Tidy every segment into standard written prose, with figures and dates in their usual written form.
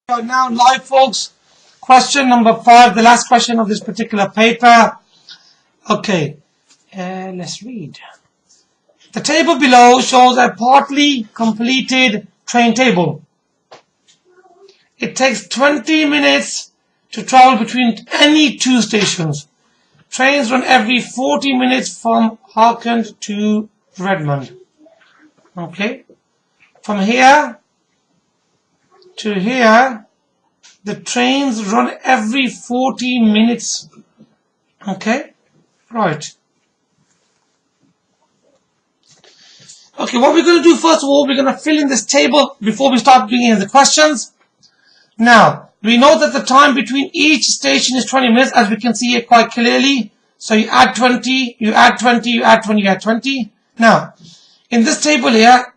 are now live, folks. Question number 5, the last question of this particular paper. Okay, let's read. The table below shows a partly completed train table. It takes 20 minutes to travel between any two stations. Trains run every 40 minutes from Harkand to Redmond. Okay, from here to here, the trains run every 40 minutes. Okay, right. Okay, what we're going to do first of all, we're going to fill in this table before we start bringing in the questions. Now, we know that the time between each station is 20 minutes, as we can see here quite clearly. So you add 20, you add 20, you add 20, you add 20. Now, in this table here,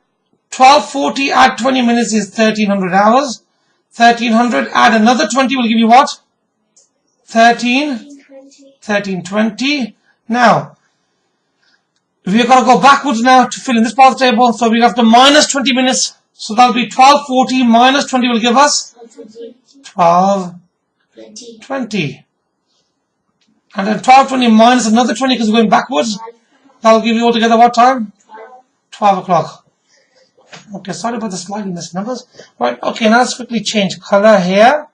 1240 add 20 minutes is 1300 hours. 1300 add another 20 will give you what? 1320. Now, we're going to go backwards now to fill in this part of the table. So we have to minus 20 minutes. So that'll be 1240 minus 20 will give us 1220. And then 1220 minus another 20 because we're going backwards. That'll give you altogether what time? 12 o'clock. Okay, sorry about the slightly missed numbers. Right, okay, now let's quickly change color here.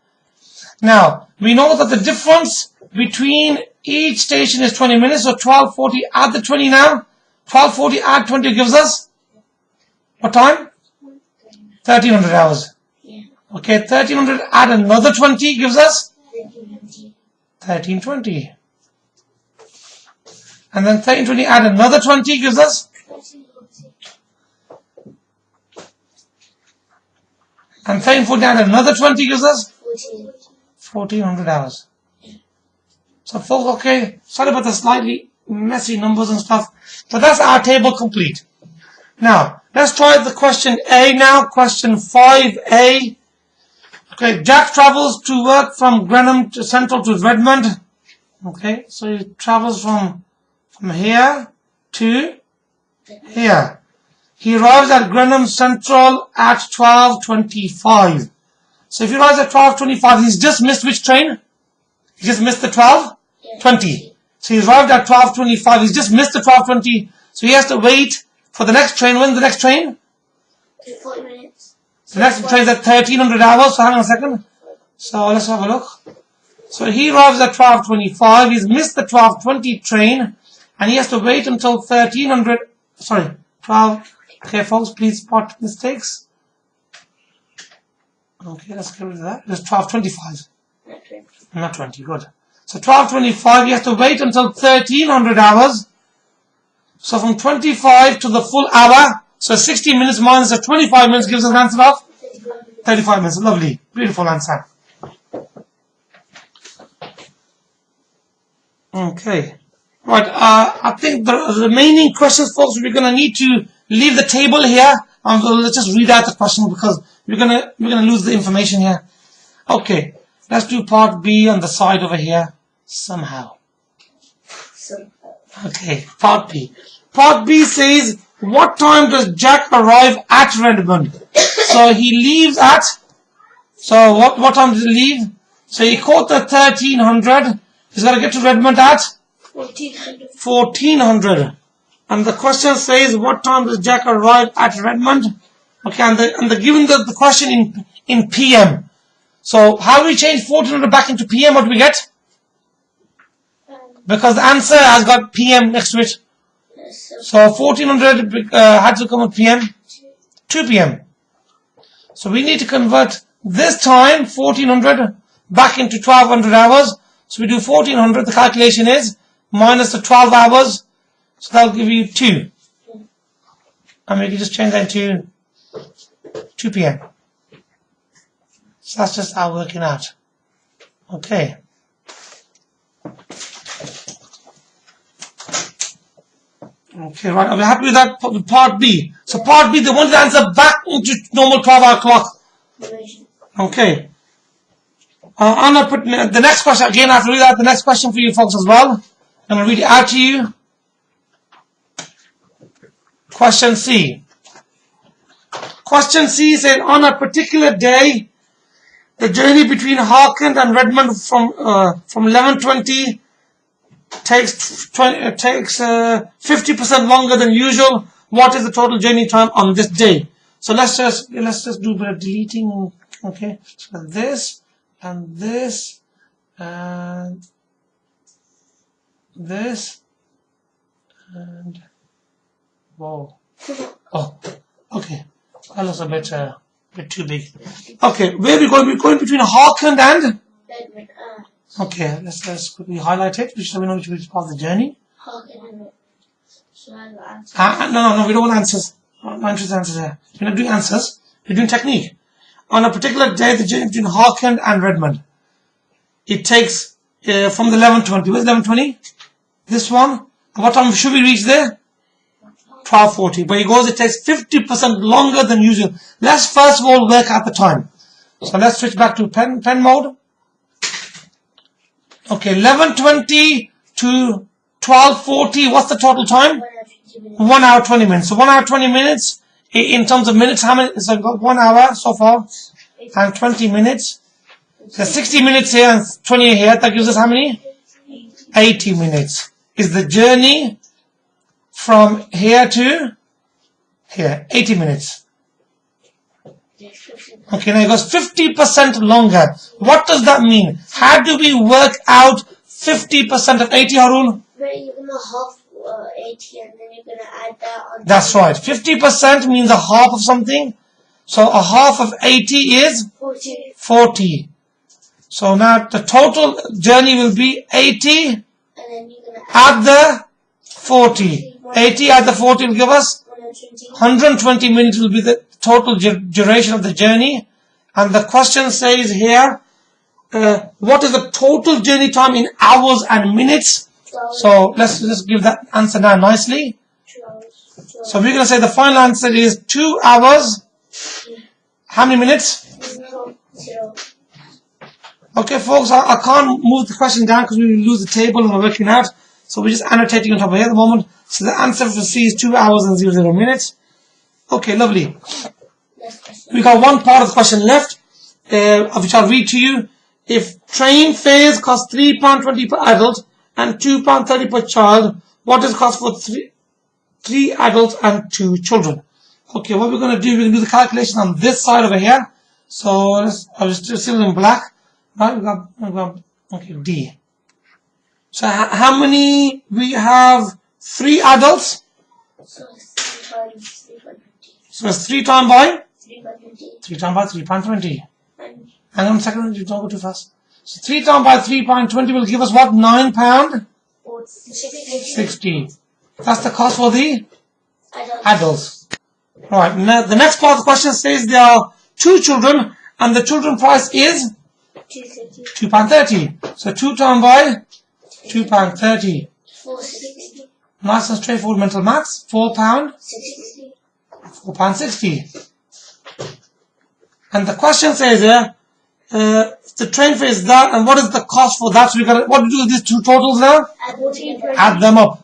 Now, we know that the difference between each station is 20 minutes, so 1240, add the 20 now. 1240 add 20 gives us what time? 1300 hours. Okay, 1300 add another 20 gives us 1320. And then 1320 add another 20 gives us, and 1340 add another 20 gives us 1400 hours. So folks, okay, sorry about the slightly messy numbers and stuff, but that's our table complete. Now, let's try the question A now, question 5A. Okay, Jack travels to work from Grenham to Central to Redmond. Okay, so he travels from here to here. He arrives at Grenham Central at 12:25. So if he arrives at 12:25, he's just missed which train? He just missed the 12:20. So he's arrived at 12:25. He's just missed the 12:20. So he has to wait for the next train. When's the next train? 40 minutes. The next train is at 1300 hours. So hang on a second. So let's have a look. So he arrives at 12:25. He's missed the 12:20 train, and he has to wait until 1300. Sorry, 12. Okay, folks, please spot mistakes. Okay, let's get rid of that. It's 12:25. Not 20, good. So 12:25, you have to wait until 1300 hours. So from 25 to the full hour, so 60 minutes minus the 25 minutes gives us an answer of 35 minutes. Lovely, beautiful answer. Okay. Right, I think the remaining questions, folks, we're going to need to leave the table here. Let's just read out the question because we're gonna lose the information here. Okay, let's do part B on the side over here somehow. Okay, part B. Part B says, what time does Jack arrive at Redmond? So he leaves at, so what time does he leave? So he caught the 1300. He's got to get to Redmond at 1400. And the question says, what time does Jack arrive at Redmond? Okay, and the given the question in PM. So how do we change 1400 back into PM? What do we get? Because the answer has got PM next to it. So 1400 had to come at PM. 2 PM. So we need to convert this time, 1400, back into 1200 hours. So we do 1400, the calculation is, minus the 12 hours. So that'll give you 2. And we can just change that to 2 PM. So that's just our working out. Okay. Okay, right. Are we happy with that? With part B. So part B, they want the answer back into normal 12-hour clock. Okay. I'm going to put the next question. Again, I have to read out the next question for you folks as well. I'm going to read it out to you. Question C. Question C said, on a particular day, the journey between Harkand and Redmond from 11:20 takes 50% longer than usual. What is the total journey time on this day? So let's just do a bit of deleting. Okay, so this and this and this and whoa. Oh, okay. That looks a bit too big. Okay, where are we going? We're going between Harkand and Redmond. okay, let's quickly highlight it, so we know which part of the journey. Harkand. Should I answer? No, we don't want answers. No answers here. We're not doing answers. We're doing technique. On a particular day, the journey between Harkand and Redmond, it takes from the 11:20. Where's 11:20? This one. What time should we reach there? 12:40. But it goes, it takes 50% longer than usual. Let's first of all work at the time. So let's switch back to pen mode. Okay, 11:20 to 12:40. What's the total time? 1 hour 20 minutes. So 1 hour 20 minutes in terms of minutes. How many? So I've got 1 hour so far and 20 minutes. So 60 minutes here and 20 here. That gives us how many? 80 minutes. Is the journey from here to here. 80 minutes. Okay, now it goes 50% longer. What does that mean? How do we work out 50% of 80, Harun? Where you're going to half 80 and then you're going to add that on. That's right. 50% means a half of something. So a half of 80 is 40. So now the total journey will be 80 And then you're going to add at the 40. 80 at the 40 will give us 120 minutes will be the total duration of the journey. And the question says here, what is the total journey time in hours and minutes? So let's just give that answer now nicely. 2 hours. So we're going to say the final answer is 2 hours. How many minutes? 0. Okay, folks, I can't move the question down because we will lose the table and we're working out. So we're just annotating on top of here at the moment. So the answer for C is 2 hours and 00 minutes. Okay, lovely. We got one part of the question left, which I'll read to you. If train fares cost £3.20 per adult and £2.30 per child, what does it cost for three adults and 2 children? Okay, what we're going to do, we're going to do the calculation on this side over here. So I was still in black. Right, we got okay, D. So how many? We have 3 adults. So it's 3 times 3.20. So it's 3 times by? 3.20. 3 times by 3.20. And Hang on a second, you don't go too fast. So 3 times by 3.20 will give us what? £9? 60. That's the cost for the adults. Right, now the next part of the question says there are 2 children and the children price is £2.30. So 2 times by £2.30. 4.60. Nice and straightforward mental maths. £4. 60. £4.60. And the question says here, the train fare is that, and what is the cost for that? So we got what do we do with these 2 totals now? Add them up.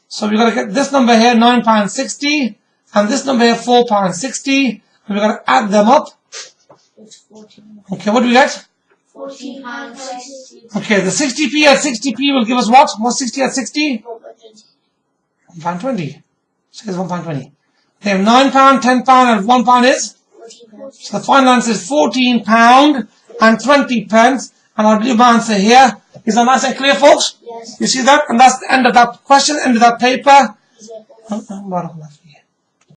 So we got to get this number here, £9.60, and this number here, £4.60, and we got to add them up. Okay, what do we get? £14.60. Okay, the 60p at 60p will give us what? What's 60 at 60? £1.20. Says £1.20. They have £9, £10, and £1 is? So the final answer is £14 and 20 pence. And I'll leave my answer here. Is that nice and clear, folks? Yes. You see that? And that's the end of that question, end of that paper.